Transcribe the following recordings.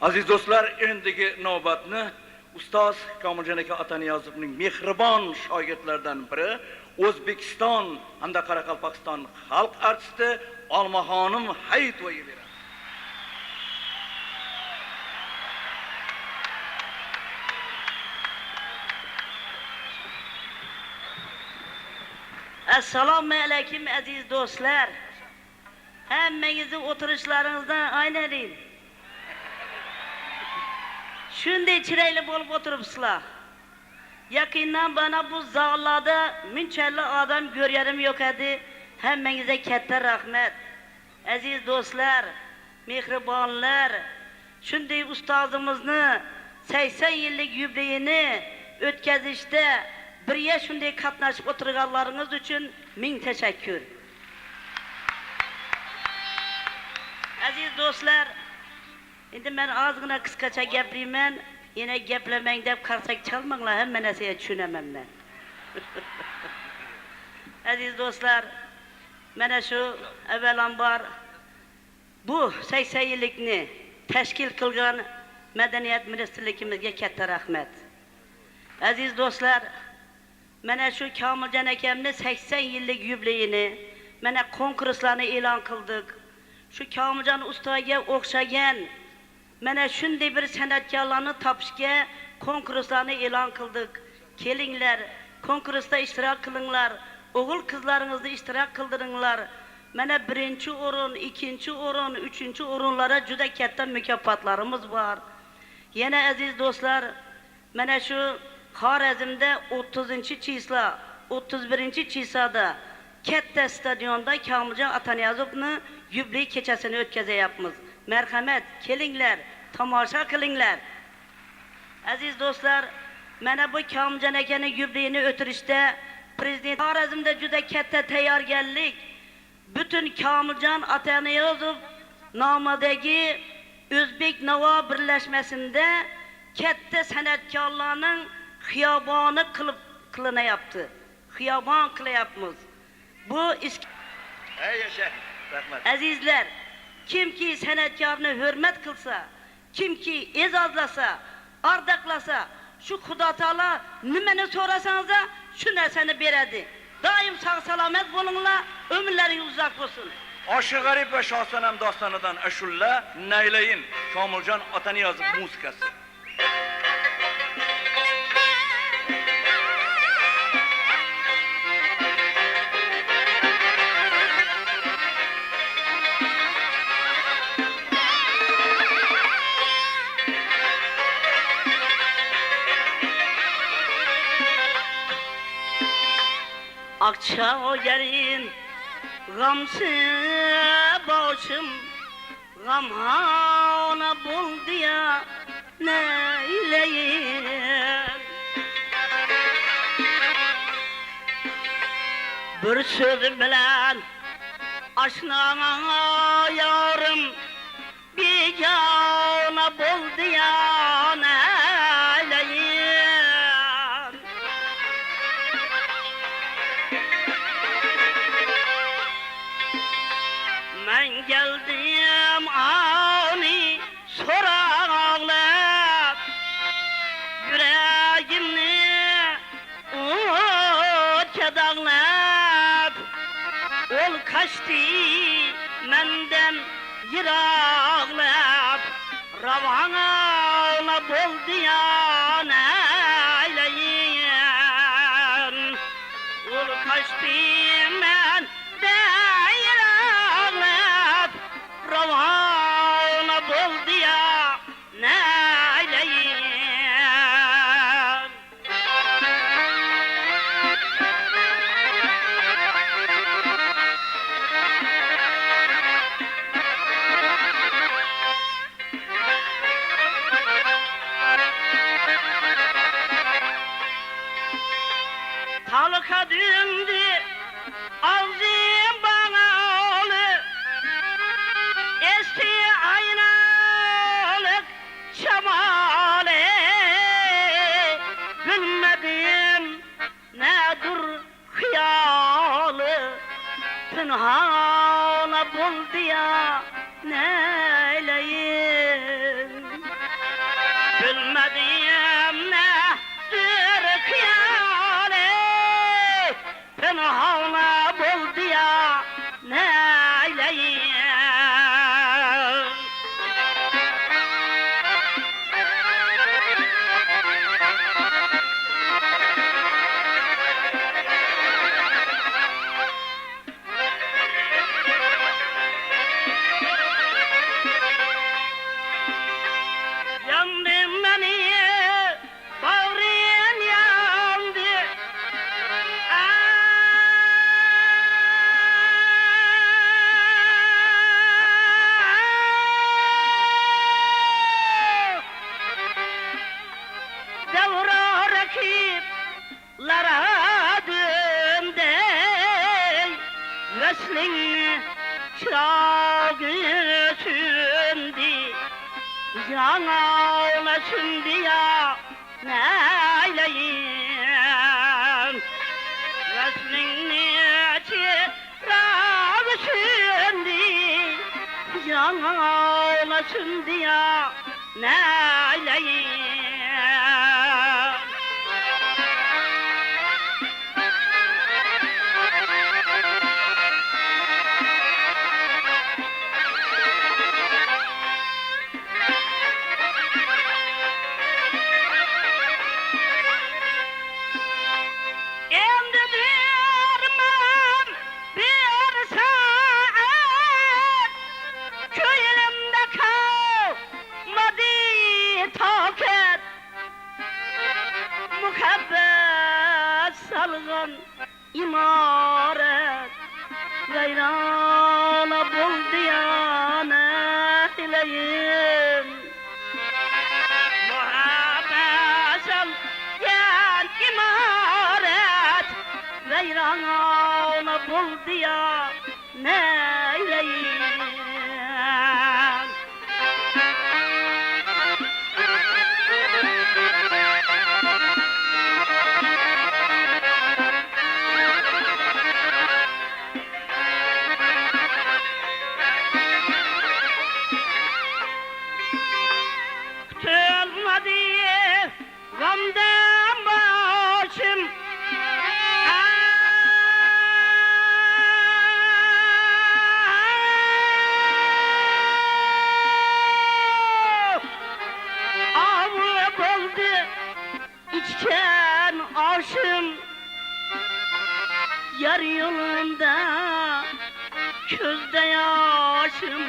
Aziz do'stlar, endigi navbatni ustoz Komiljon aka Ataniyozovning mehribon shogirdlaridan biri, O'zbekiston hamda Qoraqalpog'iston xalq artisti Olmaxonim Hayitovaga beradi. Assalomu alaykum aziz do'stlar. Hammangizni o'tirishlaringizdan aylanaylik. Shunday chiroyli bo'lib o'tiribsizlar. Yaqindan bana bu zallarda munchalik odam ko'rganim yo'q edi. Hammangizga katta rahmat. Aziz do'stlar, mehribonlar, shunday ustozimizni 80 yillik yubileyini o'tkazishda birga shunday qatnashib o'tirganlaringiz uchun ming tashakkur. Aziz do'stlar, endi men ozgina qisqacha gapirayman, yana gaplamang deb qarsak chalmanglar, hamma narsaga tushunaman men. Aziz do'stlar, mana shu avvalambor bu 80 yillikni tashkil qilgan Madaniyat ministrligimizga katta rahmat. Aziz do'stlar, mana shu Komiljon akamni 80 yillik yubileyini, mana konkurslarni e'lon qildik. Shu Komiljon ustoga o'xshagan mana shunday bir san'atkorlarni topishga konkurslarni e'lon qildik. Kelinglar, konkursda ishtirok qilinglar. O'g'il qizlaringizni ishtirok qildiringlar. Mana 1-o'rin, 2-o'rin, 3-o'rinlara juda katta mukofotlarimiz bor. Yana aziz do'stlar, mana shu Xorazmda 30-chislo, 31-chisoda katta stadionda Komiljon Ataniyozovni yubiley kechasini o'tkazayapmiz. Marhamat, kelinglar, tomosha qilinglar. Aziz do'stlar, mana bu Komiljon akaning yubileyini o'tirishda prezident Xorazmda juda katta tayyorgarlik. Butun Komiljon Ataniyozov nomidagi O'zbek Navo birlashmasida katta san'atkorlarning xiyoboni qilinayapti. Xiyobon qilyapmiz. Bu Yasha, rahmat. Azizlar, kimki san'atkorni hurmat qilsa, kimki e'zozlasa, ardaqlasa, shu Xudo taolo nimani so'rasangiz, shu narsani beradi. Doim sog' salomat bo'linglar, umrlaringiz uzoq bo'lsin. Oshi g'arib va Shohsanam dostonidan ashulla naylayin Komiljon Ataniyozov musiqasi. Akça o yerin gamsı başım gamhana buldu ya neyleyim. Bir söz bilen aşnama yarım bir cana buldu ya neyleyim. Ben geldim ani sorağlar yüreğimni çadağlar ol kaçtı menden yırağlar ravana buldu ya neyleyim ol kaçtı menden ravana buldu ya neyleyim. Talıka dündü ağzım bana eski aynalık şamale bilmedim nedir hiyalı pınhana buldu ya neyleyim. Veslingni çok sündi Yana sündi ya neyleyim Veslingni çok sündi Yana sündi ya neyleyim İmaret Veyrana buldu ya neyleyim Muhabbesem yan imaret Veyrana buldu ya neyleyim Gamdan başım Avı buldu içken aşım Yar yolunda közde yaşım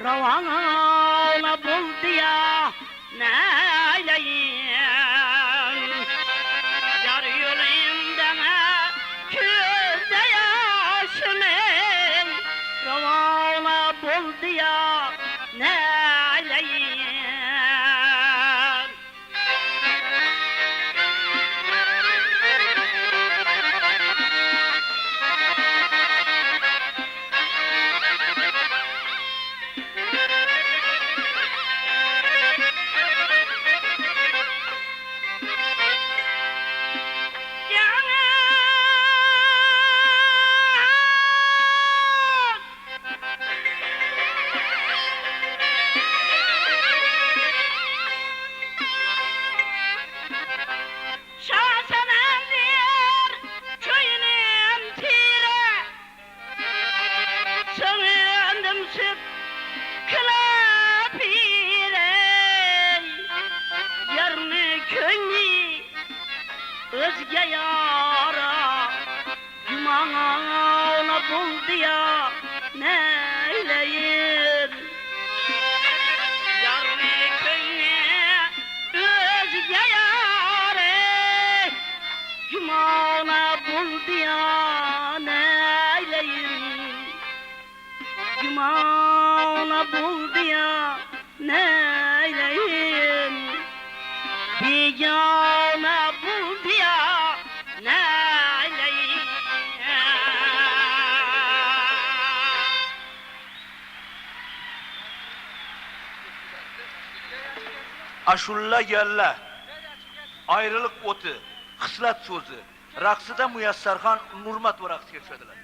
Ravana buldu ya neyleyim Yar yolunda közde yaşım Ravana buldu ya neyleyim Özge yara Cumana buldu ya neyleyim Yarını köyüne özge yara Cumana buldu ya neyleyim Cumana buldu ya neyleyim Bigana buldu ya neyleyim Aşulla gella ayrılık oti xislat so'zi raqsida Muyassarxon Nurmatova raqsga tushadilar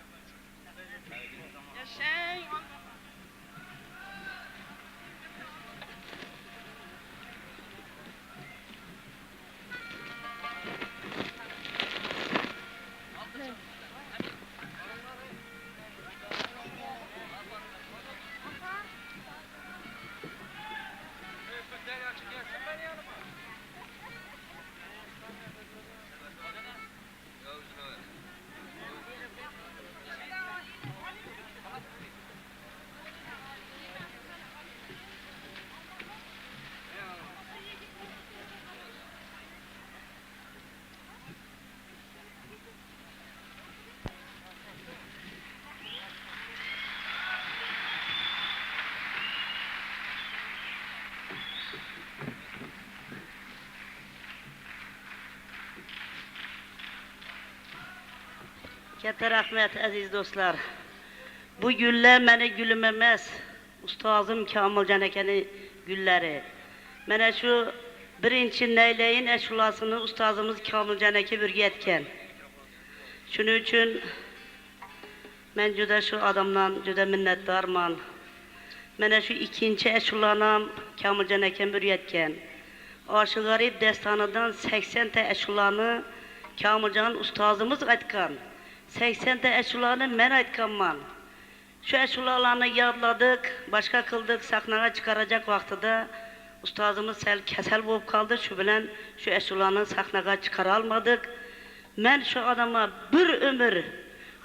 Katta rahmat aziz do'stlar. Bu güller meni gülüm emas, Ustazım Kamiljon akani gülleri. Mana şu birinchi naylayin ashulasini ustozimiz Kamiljon aka o'rgatgan. Shuning uchun men juda shu odamdan juda minnatdorman. Mana shu ikkinchi ashulani ham Kamiljon akam o'rgatgan. Aşık Garip destanidan 80 ta ashulani Kamiljon ustozimiz aytgan. 80 ta ashulani men aytganman. Şu ashulalarni yodladik, boshqa qildik, sahnaga chiqarajak vaqtida ustozimiz sal kasal bo'lib qoldi. Shu bilan shu ashulani sahnaga chiqara olmadik. Men shu odamga bir umr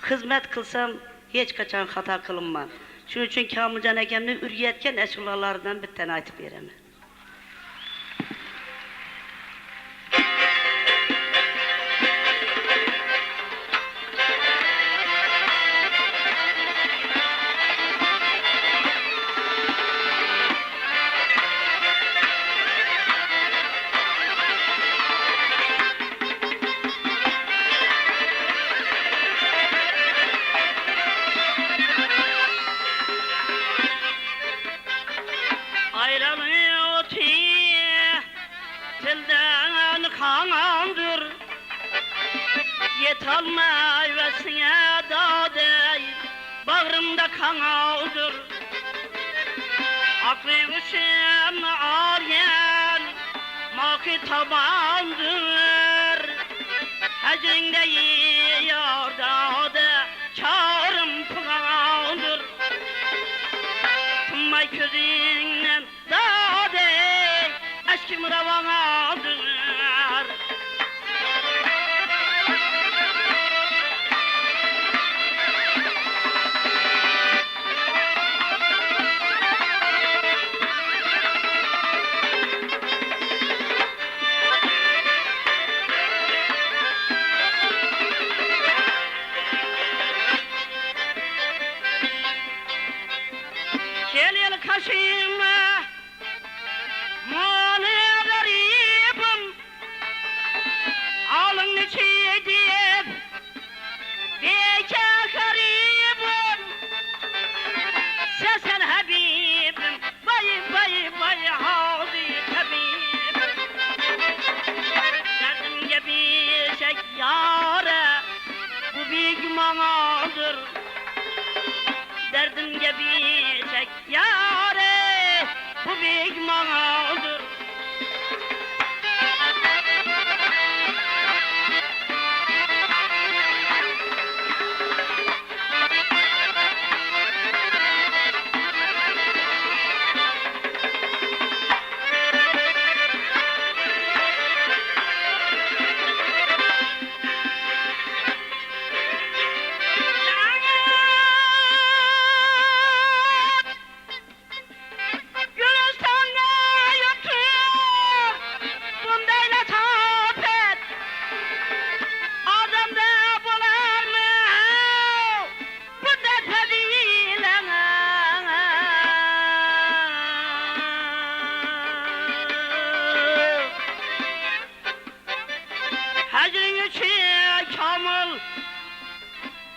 xizmat qilsam hech qachon xato qilinman. Shuning uchun Kamiljon akamni o'rgatgan ashulalardan bittani aytib beraman. Yetalmay vesine dadey, bağrımda kan ağdır. Aklı üşüm ağrıyan, maki tabandır. Hecrinde yiyor dağda, çağrım pınağdır. Tummay közünden dadey, eşkim ravanadır. Kaşıma, mani garibim, alın içi edip, beke garibim, sesen habibim, vay vay vay hadi habibim. Derdim gibi çek yâre, bu büyük manadır. Derdim gibi çek yâre, bu büyük manadır.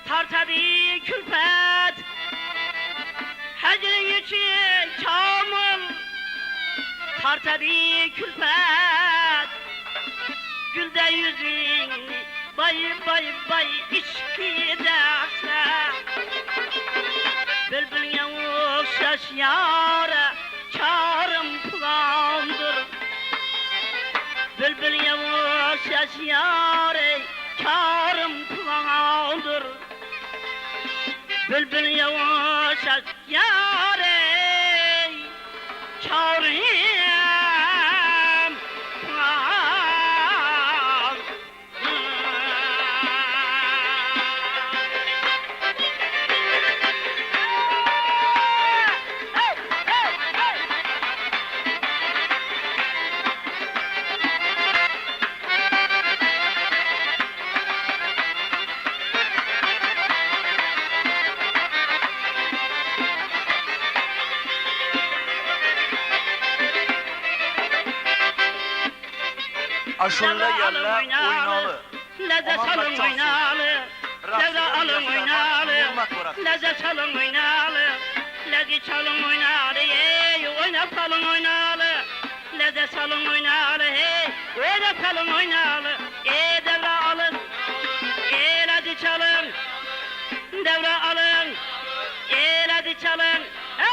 Tartadı külfet, hecrin için kamil. Tartadı külfet, gülde yüzün, bay bay bay içki derse. Bülbül yavuk şaş yâre, çağrım pılandır. Bülbül yavuk şaş yâre, çağrım pılandır. Bülbül yavaş yâre, çağırayım pınar. Aşulla yerler oynalı. Lezzet alın oynalı. Devre alın oynalı. Lezzet çalın oynalı. Lezzet çalın oynalı. Hey, oynap alın oynalı. Lezzet çalın oynalı. Hey, oynap alın oynalı. Devre alın. Lezzet çalın. Devre alın. Lezzet çalın. Ha!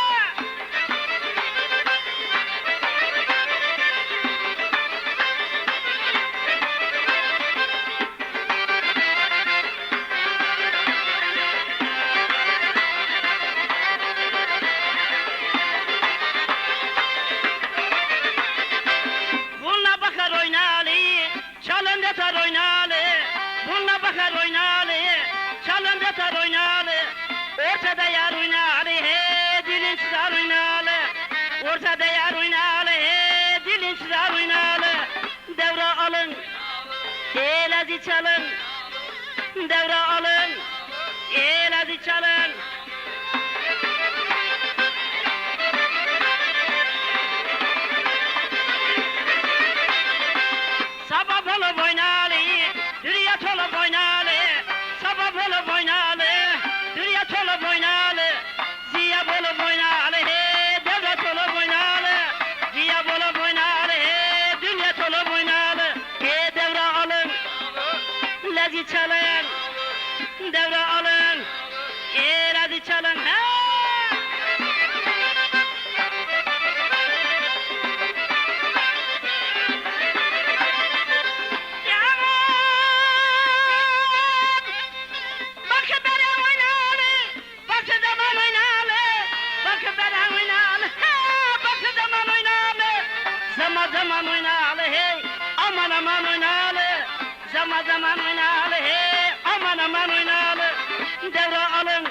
Bununla bakar oynalı, çalın yatar oynalı. Bununla bakar oynalı, çalın yatar oynalı. Ortada yer oynalı, he dilinçler oynalı. Ortada yer oynalı, he dilinçler oynalı. Devre alın, elazı çalın. Devre alın, elazı çalın. Sabah olup oynalı, hürriyet olup oynalı. Sabah olup oynalı, hürriyet olup oynalı. Ziyap olup oynalı, he devlet olup oynalı. Ziyap olup oynalı, he dünyet olup oynalı. He devre alın, lezi çalın. Devre alın, he lezi çalın. He! Zaman oynalı hey, aman aman oynalı. Zaman oynalı hey, aman aman oynalı. Devre alın,